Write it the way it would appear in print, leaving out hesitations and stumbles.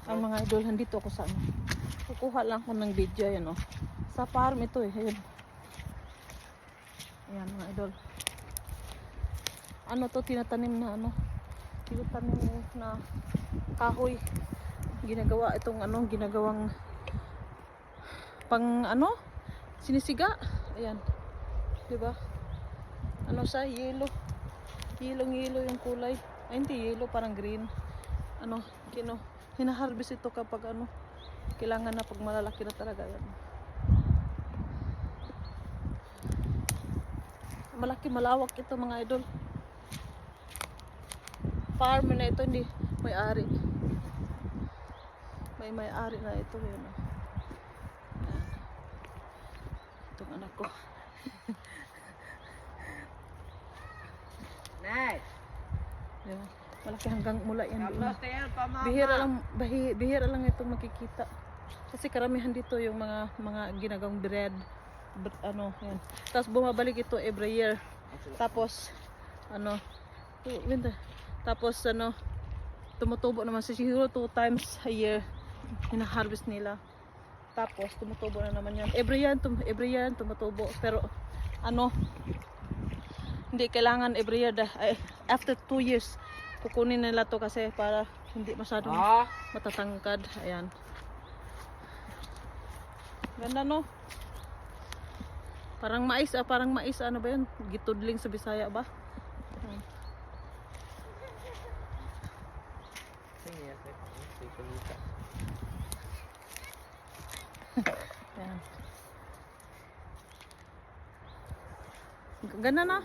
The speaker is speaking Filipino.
Ang mga idol, nandito ako sa ano. Kukuha lang ako ng video, yan oh. Sa farm ito eh, ayun. Ayan mga idol. Ano to, tinatanim na ano. Tinatanim na kahoy. Ginagawa itong ano, ginagawang pang ano, sinisiga. Ayan. 'Di ba? Ano sa yellow. Yellow yung kulay. Ay hindi yellow, parang green. Ano, hinaharvest ito kapag ano, kailangan na pag malalaki na talaga yan. Malaki, malawak ito mga idol. Farm na ito, hindi may-ari. May-ari na ito yun. Ayan. Itong anak ko. Nice. Ayan. Malaki hanggang mula yan. Bihira Bihira lang ito makikita. Kasi karamihan dito yung mga ginagawang bread. Ano, yan. Tapos bumabalik ito every year. Tapos ano, tapos ano, tumutubo naman siguro 2 times a year. Hina-harvest nila. Tapos tumutubo na naman yan. Every year tumutubo. Pero ano, hindi kailangan every year. After 2 years kukunin nila to kasi para hindi masyadong matatangkad. Ayan. Ganda no? Parang mais, ano ba yun? Gitudling sa Bisaya ba? Ayan. Ganda na?